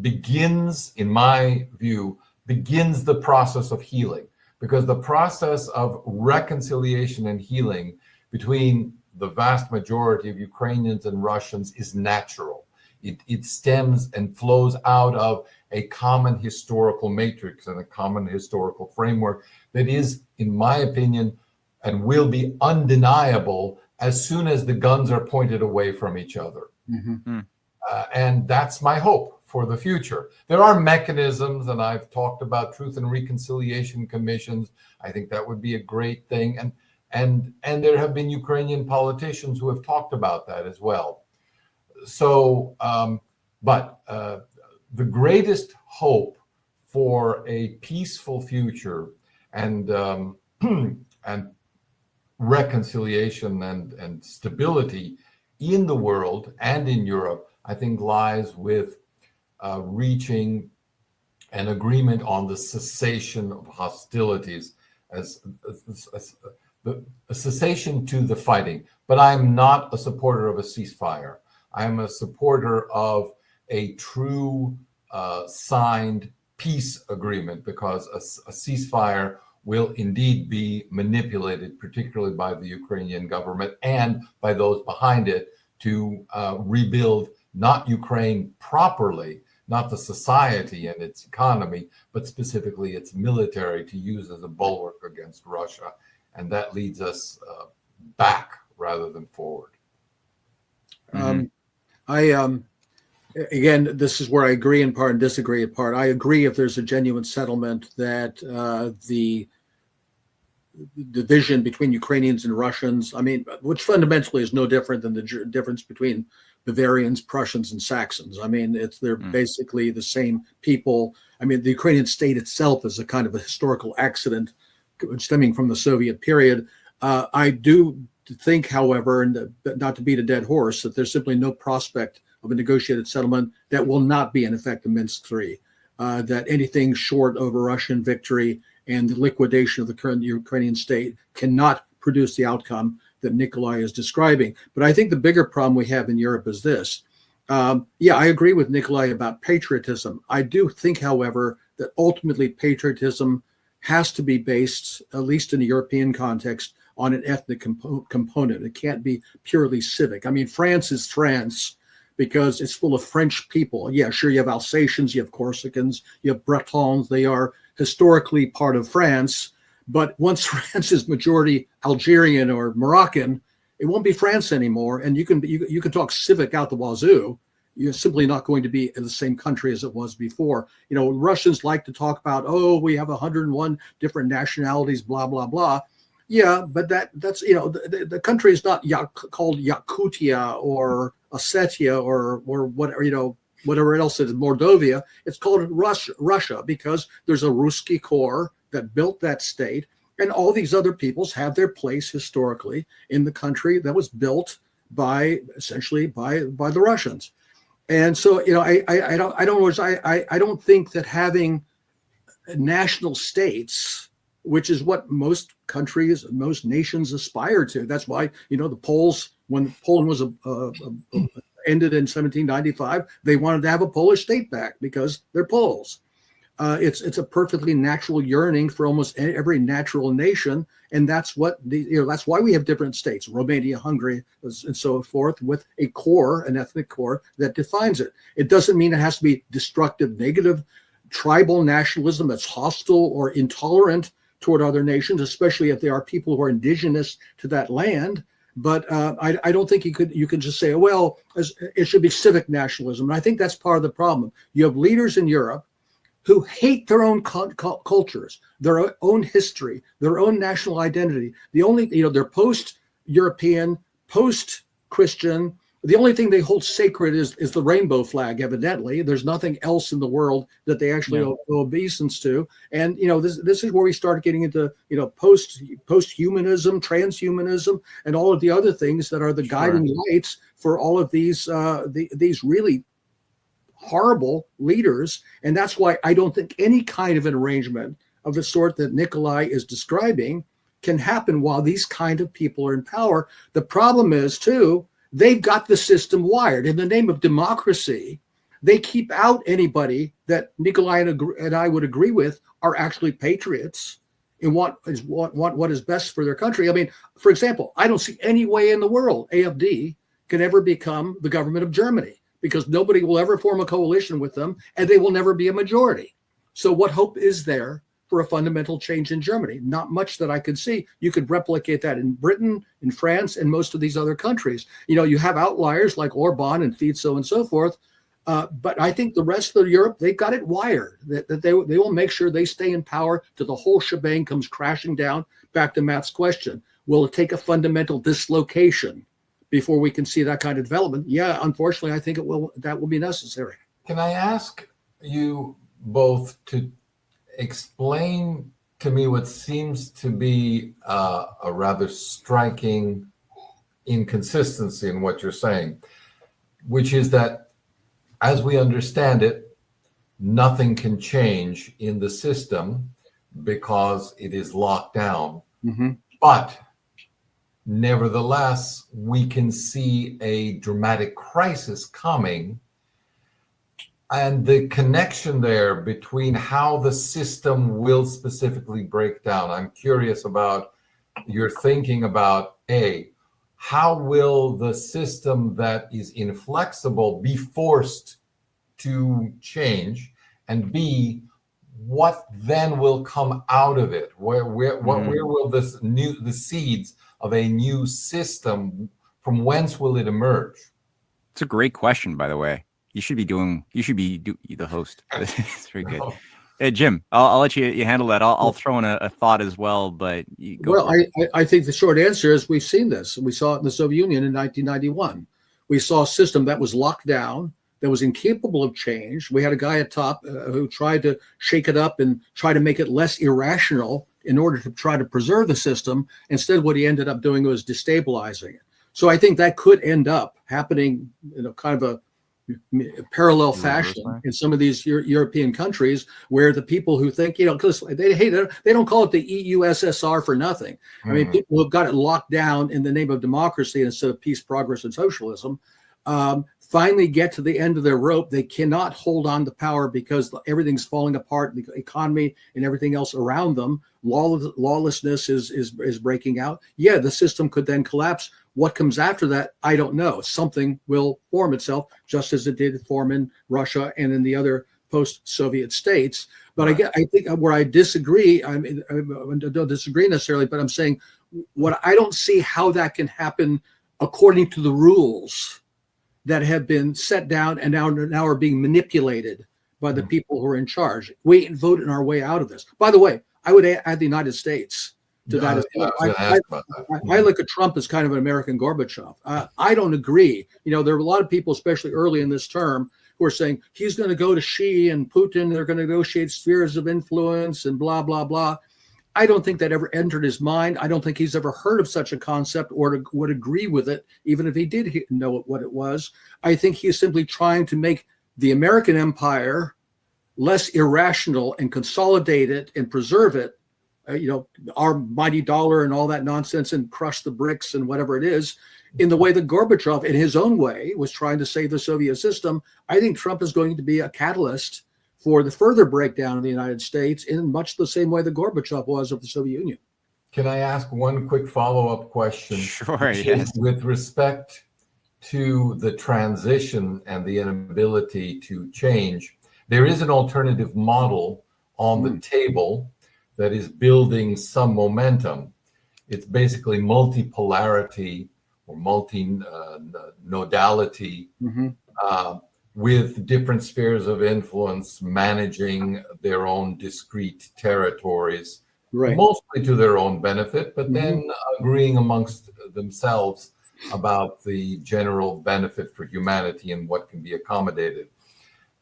Speaker 3: begins, in my view, the process of healing. Because the process of reconciliation and healing between the vast majority of Ukrainians and Russians is natural. It stems and flows out of a common historical matrix and a common historical framework that is, in my opinion, and will be undeniable as soon as the guns are pointed away from each other. Mm-hmm. And that's my hope for the future. There are mechanisms, and I've talked about truth and reconciliation commissions. I think that would be a great thing. And there have been Ukrainian politicians who have talked about that as well. So, but the greatest hope for a peaceful future and reconciliation and stability in the world and in Europe, I think, lies with reaching an agreement on the cessation of hostilities as a cessation to the fighting. But I'm not a supporter of a ceasefire. I'm a supporter of a true signed peace agreement, because a ceasefire will indeed be manipulated, particularly by the Ukrainian government and by those behind it, to rebuild not Ukraine properly, not the society and its economy, but specifically its military, to use as a bulwark against Russia. And that leads us back rather than forward.
Speaker 2: Again, this is where I agree in part and disagree in part. I agree if there's a genuine settlement that the division between Ukrainians and Russians, which fundamentally is no different than the difference between Bavarians, Prussians, and Saxons. They're basically the same people. The Ukrainian state itself is a kind of a historical accident stemming from the Soviet period. I do think, however, and not to beat a dead horse, that there's simply no prospect of a negotiated settlement that will not be in effect of Minsk III, that anything short of a Russian victory and the liquidation of the current Ukrainian state cannot produce the outcome that Nicolai is describing. But I think the bigger problem we have in Europe is this. Yeah, I agree with Nicolai about patriotism. I do think, however, that ultimately patriotism has to be based, at least in a European context, on an ethnic component. It can't be purely civic. I mean, France is France because it's full of French people. Yeah, sure, you have Alsatians, you have Corsicans, you have Bretons. They are historically part of France. But once France is majority Algerian or Moroccan, it won't be France anymore. And you can talk civic out the wazoo. You're simply not going to be in the same country as it was before. You know, Russians like to talk about, oh, we have 101 different nationalities, blah, blah, blah. Yeah, but that's, you know, the country is not called Yakutia or Ossetia or whatever, you know, whatever else it is, Mordovia. It's called Russia because there's a Ruski core that built that state. And all these other peoples have their place historically in the country that was built by essentially by the Russians. And so, you know, I don't think that having national states, which is what most countries, most nations aspire to. That's why, you know, the Poles, when Poland was ended in 1795, they wanted to have a Polish state back because they're Poles. It's a perfectly natural yearning for almost every natural nation, and that's what that's why we have different states, Romania, Hungary, and so forth, with a core, an ethnic core that defines it. It doesn't mean it has to be destructive, negative, tribal nationalism that's hostile or intolerant toward other nations, especially if they are people who are indigenous to that land. But I don't think you could just say, well, it should be civic nationalism. And I think that's part of the problem. You have leaders in Europe who hate their own cultures, their own history, their own national identity. The only, you know, they're post-European, post-Christian. The only thing they hold sacred is the rainbow flag, evidently. There's nothing else in the world that they actually owe obeisance to. And, you know, this is where we start getting into, you know, post-humanism, transhumanism, and all of the other things that are the guiding lights for all of these really horrible leaders. And that's why I don't think any kind of an arrangement of the sort that Nicolai is describing can happen while these kind of people are in power. The problem is, too, they've got the system wired. In the name of democracy, they keep out anybody that Nicolai and I would agree with are actually patriots and want what is best for their country. I mean, for example, I don't see any way in the world AfD can ever become the government of Germany, because nobody will ever form a coalition with them and they will never be a majority. So what hope is there for a fundamental change in Germany? Not much that I could see. You could replicate that in Britain, in France, and most of these other countries. You know, you have outliers like Orban and Fico and so forth, but I think the rest of Europe, they've got it wired, that they will make sure they stay in power till the whole shebang comes crashing down. Back to Matt's question, will it take a fundamental dislocation before we can see that kind of development? Yeah, unfortunately, I think that will be necessary.
Speaker 3: Can I ask you both to explain to me what seems to be a rather striking inconsistency in what you're saying, which is that, as we understand it, nothing can change in the system because it is locked down. Mm-hmm. But nevertheless, we can see a dramatic crisis coming, and the connection there between how the system will specifically break down. I'm curious about your thinking about A, how will the system that is inflexible be forced to change, and B, what then will come out of it? Where will the seeds of a new system, from whence will it emerge?
Speaker 1: It's a great question, by the way. You should be the host. It's very good. Hey, Jim, I'll let you handle that. I'll throw in a thought as well, but you go.
Speaker 2: Well, I think the short answer is we've seen this. We saw it in the Soviet Union in 1991. We saw a system that was locked down, that was incapable of change. We had a guy at top who tried to shake it up and try to make it less irrational in order to try to preserve the system. Instead, what he ended up doing was destabilizing it. So I think that could end up happening, kind of parallel fashion in some of these European countries, where the people who think, because they don't call it the EU-SSR for nothing. I mean, people who've got it locked down in the name of democracy instead of peace, progress, and socialism, finally get to the end of their rope. They cannot hold on to power because everything's falling apart, the economy and everything else around them. Lawlessness is breaking out. Yeah, the system could then collapse. What comes after that, I don't know. Something will form itself, just as it did form in Russia and in the other post-Soviet states. But I think where I disagree, I don't disagree necessarily, but I'm saying what I don't see how that can happen according to the rules that have been set down and now are being manipulated by the people who are in charge. Wait and vote in our way out of this. By the way, I would add the United States to that. I look at Trump as kind of an American Gorbachev. I don't agree. There are a lot of people, especially early in this term, who are saying he's going to go to Xi and Putin. They're going to negotiate spheres of influence and blah, blah, blah. I don't think that ever entered his mind. I don't think he's ever heard of such a concept or would agree with it, even if he did know what it was. I think he is simply trying to make the American empire less irrational and consolidate it and preserve it, our mighty dollar and all that nonsense, and crush the BRICS and whatever it is, in the way that Gorbachev, in his own way, was trying to save the Soviet system. I think Trump is going to be a catalyst for the further breakdown of the United States in much the same way that Gorbachev was of the Soviet Union.
Speaker 3: Can I ask one quick follow-up question?
Speaker 1: Sure, yes.
Speaker 3: With respect to the transition and the inability to change, there is an alternative model on the table that is building some momentum. It's basically multipolarity or multi-nodality, with different spheres of influence managing their own discrete territories, mostly to their own benefit, but then agreeing amongst themselves about the general benefit for humanity and what can be accommodated.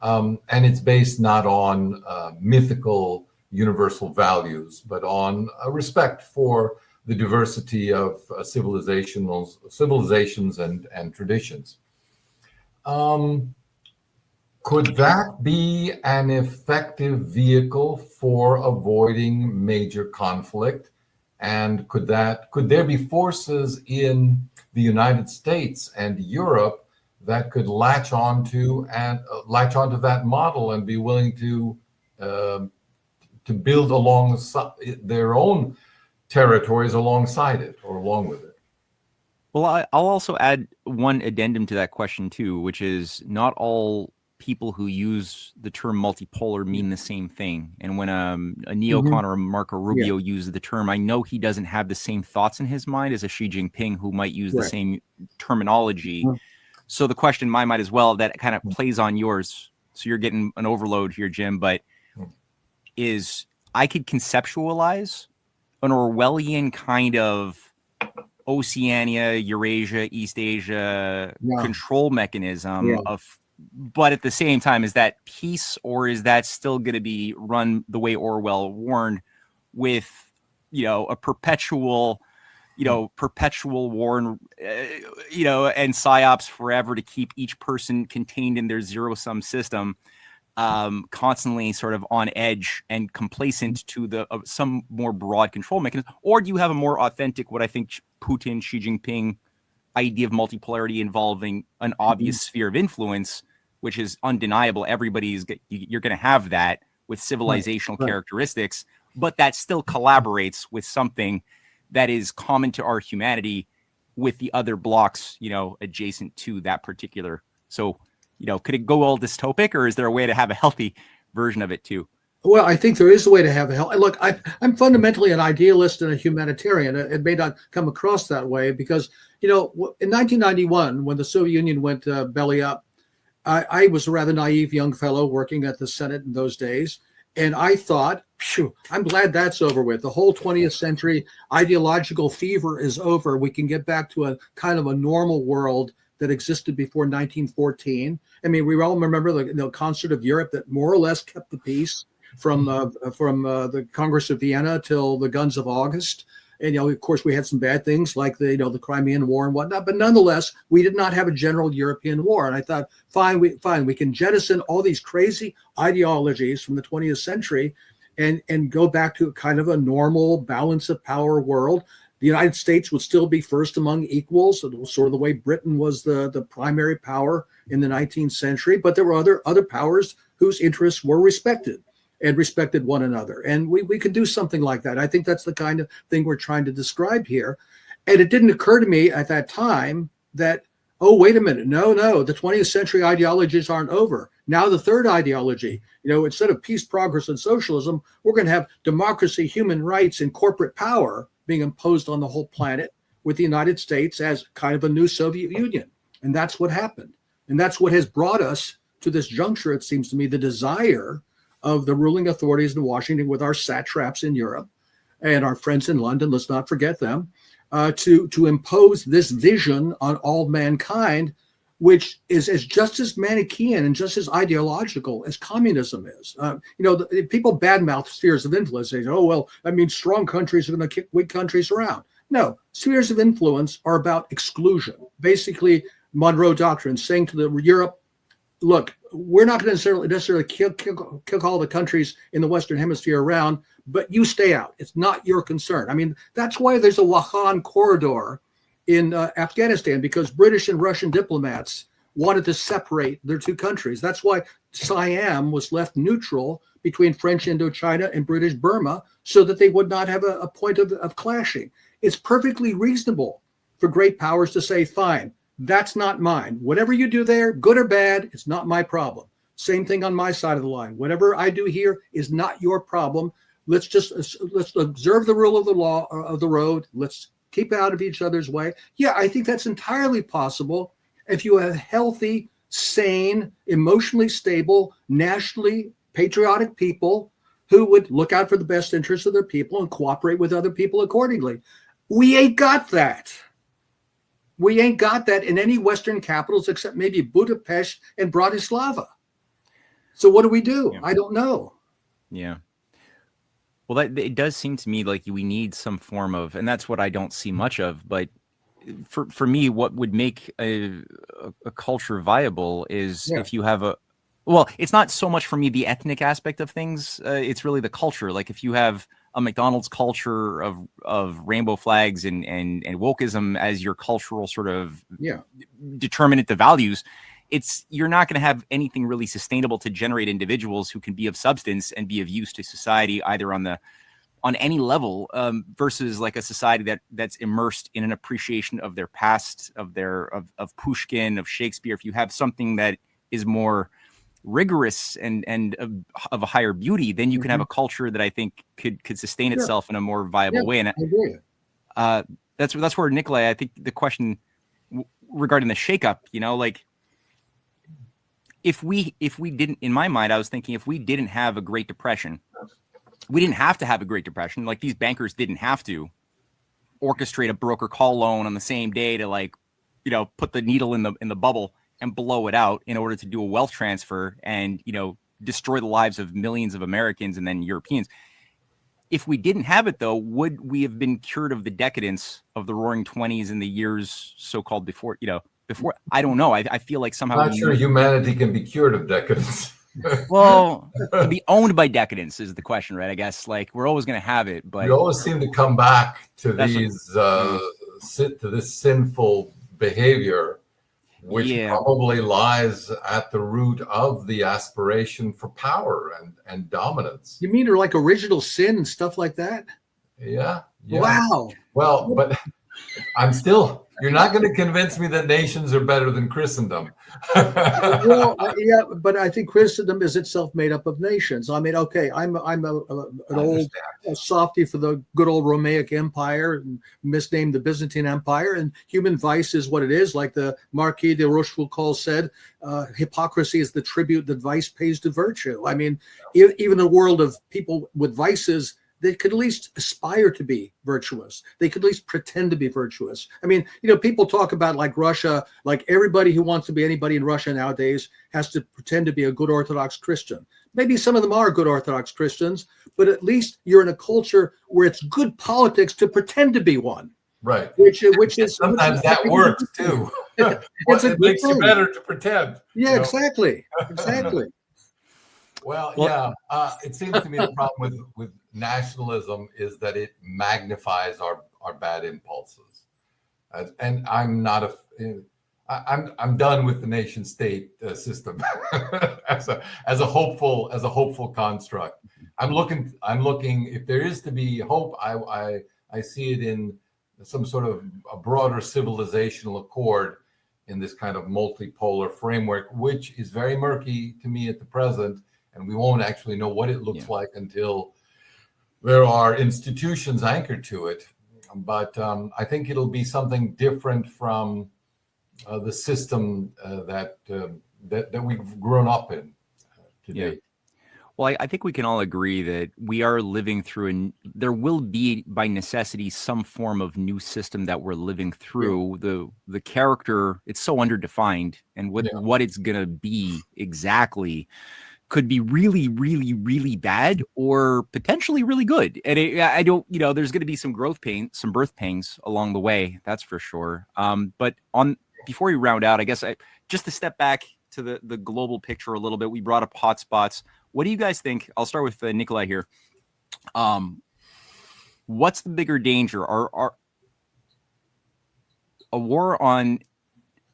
Speaker 3: And it's based not on mythical universal values, but on a respect for the diversity of civilizations and traditions. Could that be an effective vehicle for avoiding major conflict? And could there be forces in the United States and Europe that could latch onto that model and be willing to build alongside their own territories alongside it or along with it?
Speaker 1: Well, I'll also add one addendum to that question too, which is not all people who use the term multipolar mean the same thing. And when a neocon or a Marco Rubio uses the term, I know he doesn't have the same thoughts in his mind as a Xi Jinping who might use the same terminology. So the question in my mind as well, that kind of plays on yours. So you're getting an overload here, Jim, but is I could conceptualize an Orwellian kind of Oceania, Eurasia, East Asia control mechanism but at the same time, is that peace, or is that still going to be run the way Orwell warned, with a perpetual war and and psyops forever to keep each person contained in their zero-sum system, constantly sort of on edge and complacent to the some more broad control mechanism? Or do you have a more authentic, what I think Putin, Xi Jinping idea of multipolarity involving an obvious sphere of influence, which is undeniable? You're going to have that with civilizational characteristics, but that still collaborates with something that is common to our humanity with the other blocks, adjacent to that particular. So, could it go all dystopic, or is there a way to have a healthy version of it too?
Speaker 2: Well, I think there is a way to have a health. Look, I'm fundamentally an idealist and a humanitarian. It may not come across that way because, in 1991, when the Soviet Union went belly up, I was a rather naive young fellow working at the Senate in those days. And I thought, I'm glad that's over with. The whole 20th century ideological fever is over. We can get back to a kind of a normal world that existed before 1914. I mean, we all remember the Concert of Europe that more or less kept the peace from the Congress of Vienna till the Guns of August. And, of course, we had some bad things like the Crimean War and whatnot. But nonetheless, we did not have a general European war. And I thought, fine, we can jettison all these crazy ideologies from the 20th century and go back to kind of a normal balance of power world. The United States would still be first among equals, sort of the way Britain was the primary power in the 19th century. But there were other powers whose interests were respected and respected one another. And we could do something like that. I think that's the kind of thing we're trying to describe here. And it didn't occur to me at that time that, oh, wait a minute. No, the 20th century ideologies aren't over. Now the third ideology, instead of peace, progress, and socialism, we're going to have democracy, human rights, and corporate power being imposed on the whole planet with the United States as kind of a new Soviet Union. And that's what happened. And that's what has brought us to this juncture, it seems to me, the desire of the ruling authorities in Washington with our satraps in Europe and our friends in London, let's not forget them, to impose this vision on all mankind, which is just as Manichaean and just as ideological as communism is. People badmouth spheres of influence. They say, oh, well, that means strong countries are going to kick weak countries around. No, spheres of influence are about exclusion. Basically, Monroe Doctrine saying to Europe, look, we're not going to necessarily kick all the countries in the Western Hemisphere around, but you stay out. It's not your concern. I mean, that's why there's a Wakhan corridor in Afghanistan, because British and Russian diplomats wanted to separate their two countries. That's why Siam was left neutral between French Indochina and British Burma, so that they would not have a point of clashing. It's perfectly reasonable for great powers to say, fine, that's not mine. Whatever you do there, good or bad, it's not my problem. Same thing on my side of the line. Whatever I do here is not your problem. Let's observe the rule of the law of the road. Let's keep out of each other's way. Yeah, I think that's entirely possible if you have healthy, sane, emotionally stable, nationally patriotic people who would look out for the best interests of their people and cooperate with other people accordingly. We ain't got that. We ain't got that in any Western capitals except maybe Budapest and Bratislava. So what do we do? Yeah. I don't know.
Speaker 1: Yeah. Well, it does seem to me like we need some form of, and that's what I don't see much of, but for me, what would make a culture viable is if you have it's not so much for me the ethnic aspect of things. It's really the culture. Like if you have a McDonald's culture of rainbow flags and wokeism as your cultural sort of determinant of values, you're not going to have anything really sustainable to generate individuals who can be of substance and be of use to society either on any level, versus like a society that's immersed in an appreciation of their past, of Pushkin, of Shakespeare. If you have something that is more rigorous and of a higher beauty, then you can have a culture that I think could sustain itself in a more viable way. And
Speaker 2: I agree.
Speaker 1: That's where Nicolai, I think the question regarding the shakeup, like if we didn't, in my mind, I was thinking if we didn't have a Great Depression, we didn't have to have a Great Depression. Like these bankers didn't have to orchestrate a broker call loan on the same day to put the needle in the bubble and blow it out in order to do a wealth transfer and, destroy the lives of millions of Americans and then Europeans. If we didn't have it, though, would we have been cured of the decadence of the Roaring '20s and the years so-called before? I don't know. I feel like somehow
Speaker 3: I'm not sure humanity can be cured of decadence.
Speaker 1: Well, to be owned by decadence is the question, right? I guess we're always going to have it, but
Speaker 3: you always seem to come back to this sinful behavior, which probably lies at the root of the aspiration for power and dominance.
Speaker 2: You mean like original sin and stuff like that?
Speaker 3: Yeah.
Speaker 2: Wow.
Speaker 3: Well, but you're not going to convince me that nations are better than Christendom.
Speaker 2: But I think Christendom is itself made up of nations. I mean, okay, I'm an old softy for the good old Romaic Empire, misnamed the Byzantine Empire, and human vice is what it is. Like the Marquis de Rochefoucauld said, hypocrisy is the tribute that vice pays to virtue. I mean, even a world of people with vices they could at least aspire to be virtuous. They could at least pretend to be virtuous. I mean, people talk about like Russia, like everybody who wants to be anybody in Russia nowadays has to pretend to be a good Orthodox Christian. Maybe some of them are good Orthodox Christians, but at least you're in a culture where it's good politics to pretend to be one.
Speaker 3: Right.
Speaker 2: Which is
Speaker 3: sometimes that works too. It makes you better to pretend.
Speaker 2: Yeah, exactly. Exactly.
Speaker 3: Well, yeah. It seems to me the problem with nationalism is that it magnifies our bad impulses, and I'm not I'm done with the nation state system as a hopeful construct. I'm looking. If there is to be hope, I see it in some sort of a broader civilizational accord in this kind of multipolar framework, which is very murky to me at the present. And we won't actually know what it looks like until there are institutions anchored to it. But I think it'll be something different from the system that we've grown up in today.
Speaker 1: Yeah. Well, I think we can all agree that we are living through, and there will be, by necessity, some form of new system that we're living through. Yeah. The character, it's so underdefined, and what it's going to be exactly could be really, really, really bad or potentially really good. And I don't, there's going to be some growth pain, some birth pangs along the way. That's for sure. But before we round out, I guess just to step back to the global picture a little bit, we brought up hotspots. What do you guys think? I'll start with Nicolai here. What's the bigger danger? Are a war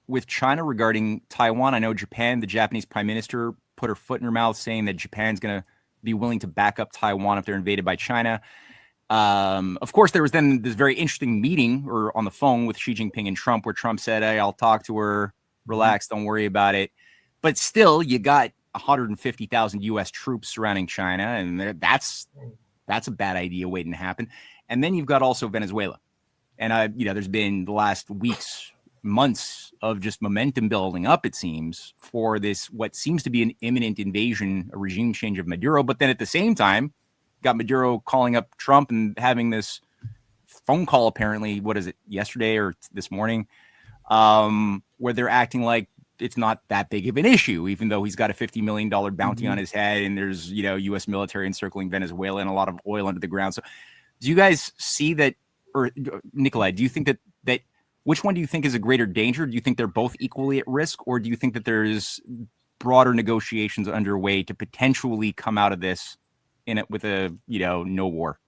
Speaker 1: with China regarding Taiwan? I know Japan, the Japanese prime minister, put her foot in her mouth saying that Japan's going to be willing to back up Taiwan if they're invaded by China. Of course, there was then this very interesting meeting or on the phone with Xi Jinping and Trump where Trump said, hey, I'll talk to her. Relax. Don't worry about it. But still, you got 150,000 U.S. troops surrounding China, and that's a bad idea waiting to happen. And then you've got also Venezuela. And, there's been the last weeks, months of just momentum building up, it seems, for this, what seems to be an imminent invasion, a regime change of Maduro. But then at the same time, got Maduro calling up Trump and having this phone call, apparently, what is it, yesterday or this morning, where they're acting like it's not that big of an issue, even though he's got a $50 million bounty on his head and there's, U.S. military encircling Venezuela and a lot of oil under the ground. So do you guys see that, or Nicolai, do you think that which one do you think is a greater danger? Do you think they're both equally at risk, or do you think that there's broader negotiations underway to potentially come out of this with a, no war?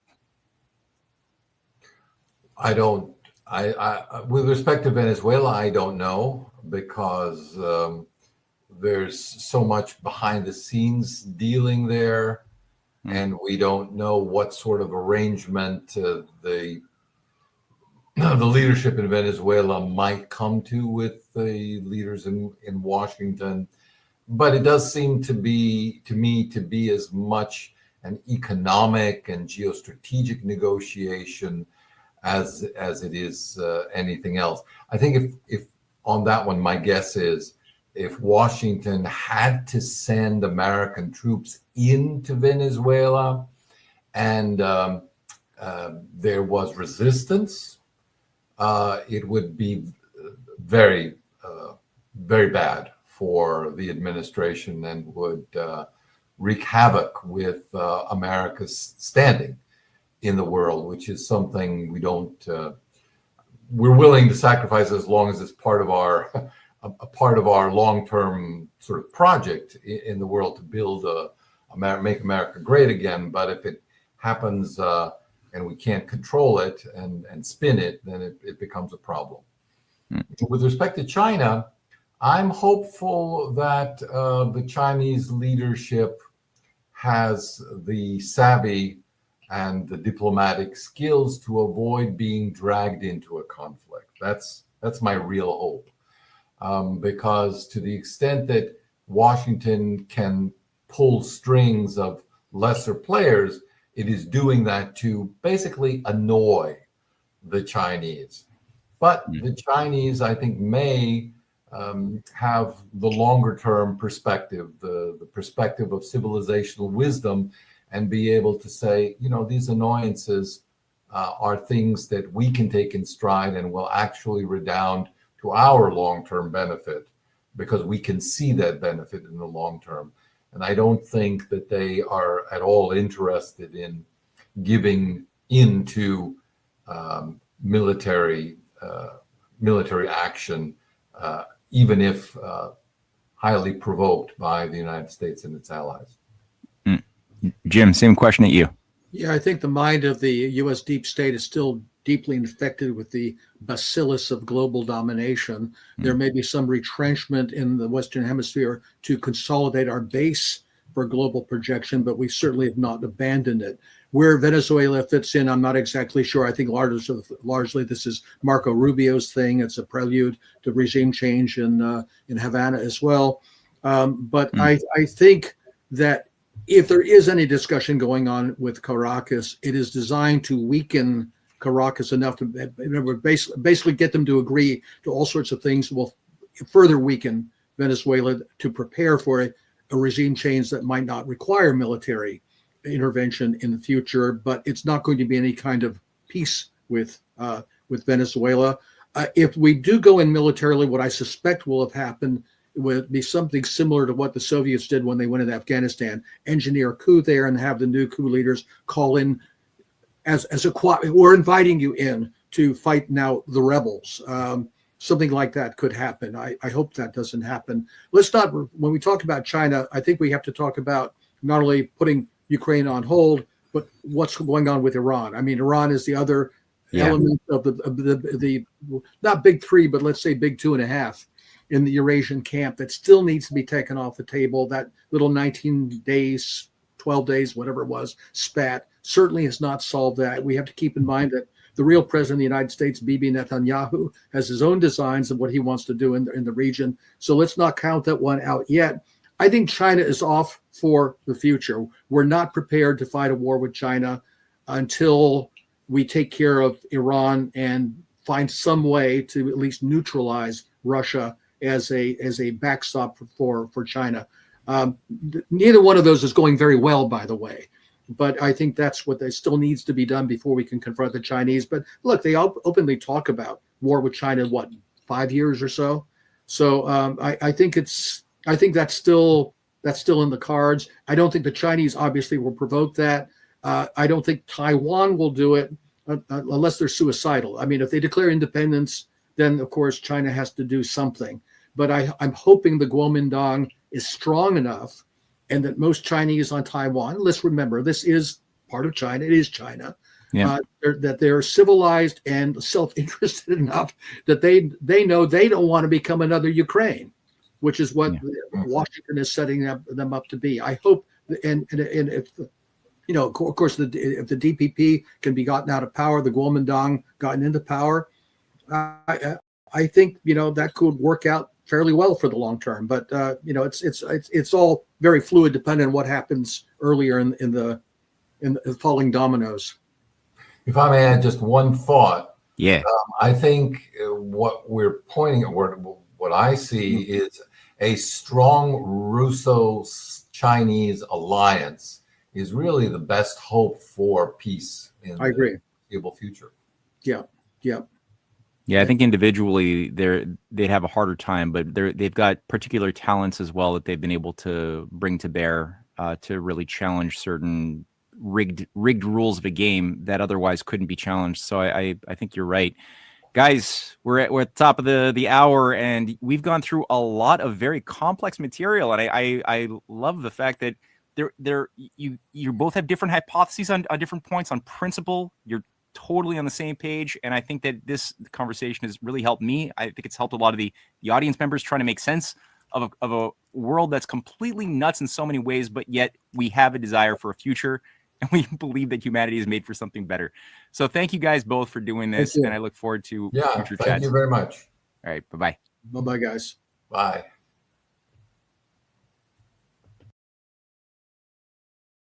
Speaker 3: With respect to Venezuela, I don't know, because there's so much behind the scenes dealing there, and we don't know what sort of arrangement the leadership in Venezuela might come to with the leaders in Washington. But it does seem to me to be as much an economic and geostrategic negotiation as it is anything else. I think if on that one, my guess is if Washington had to send American troops into Venezuela and there was resistance, it would be very, very bad for the administration and would wreak havoc with America's standing in the world, which is something we're willing to sacrifice as long as it's part of our long-term sort of project in the world to build make America great again. But if it happens and we can't control it and spin it, then it becomes a problem. With respect to China, I'm hopeful that the Chinese leadership has the savvy and the diplomatic skills to avoid being dragged into a conflict. That's my real hope, because to the extent that Washington can pull strings of lesser players, it is doing that to basically annoy the Chinese. But the Chinese, I think, may have the longer term perspective, the perspective of civilizational wisdom, and be able to say, these annoyances are things that we can take in stride and will actually redound to our long-term benefit, because we can see that benefit in the long term. And I don't think that they are at all interested in giving into military action, even if highly provoked by the United States and its allies.
Speaker 1: Jim, same question at you.
Speaker 2: Yeah, I think the mind of the U.S. deep state is still deeply infected with the bacillus of global domination. There may be some retrenchment in the Western Hemisphere to consolidate our base for global projection, but we certainly have not abandoned it. Where Venezuela fits in, I'm not exactly sure. I think largely this is Marco Rubio's thing. It's a prelude to regime change in Havana as well. But I think that if there is any discussion going on with Caracas, it is designed to weaken Caracas enough to basically get them to agree to all sorts of things that will further weaken Venezuela to prepare for a regime change that might not require military intervention in the future. But it's not going to be any kind of peace with Venezuela. If we do go in militarily, what I suspect will have happened would be something similar to what the Soviets did when they went into Afghanistan, engineer a coup there and have the new coup leaders call in as we're inviting you in to fight now the rebels. Something like that could happen. I hope that doesn't happen. When we talk about China, I think we have to talk about not only putting Ukraine on hold, but what's going on with Iran. I mean, Iran is the other element of the not big three, but let's say big 2.5 in the Eurasian camp that still needs to be taken off the table. That little 19 days, 12 days, whatever it was, spat certainly has not solved that. We have to keep in mind that the real president of the United States, Bibi Netanyahu, has his own designs of what he wants to do in the region. So let's not count that one out yet. I think China is off for the future. We're not prepared to fight a war with China until we take care of Iran and find some way to at least neutralize Russia as a backstop for China. Neither one of those is going very well, by the way. But I think that's what still needs to be done before we can confront the Chinese. But look, they openly talk about war with China, 5 years or so? So I think that's still in the cards. I don't think the Chinese obviously will provoke that. I don't think Taiwan will do it unless they're suicidal. I mean, if they declare independence, then of course China has to do something. But I'm hoping the Kuomintang is strong enough, and that most Chinese on Taiwan, let's remember, this is part of China. It is China. Yeah. That they're civilized and self-interested enough that they know they don't want to become another Ukraine, which is what Washington is setting them up to be. I hope, and if of course, if the DPP can be gotten out of power, the Kuomintang gotten into power, I think that could work out fairly well for the long term. But it's all very fluid, depending on what happens earlier in the falling dominoes.
Speaker 3: If I may add just one thought,
Speaker 1: I
Speaker 3: think what we're pointing at, what I see is a strong Russo-Chinese alliance is really the best hope for peace in the foreseeable future.
Speaker 2: Yeah.
Speaker 1: I think individually they'd have a harder time, but they've got particular talents as well that they've been able to bring to bear to really challenge certain rigged rules of a game that otherwise couldn't be challenged. So I think you're right. Guys, we're at the top of the hour, and we've gone through a lot of very complex material, and I love the fact that you both have different hypotheses on different points on principle. You're totally on the same page, and I think that this conversation has really helped me. I think it's helped a lot of the audience members trying to make sense of a world that's completely nuts in so many ways, but yet we have a desire for a future, and we believe that humanity is made for something better. So thank you guys both for doing this, and I look forward to future chats.
Speaker 3: Thank you very much.
Speaker 1: All right, bye-bye.
Speaker 2: Bye-bye, guys.
Speaker 3: Bye.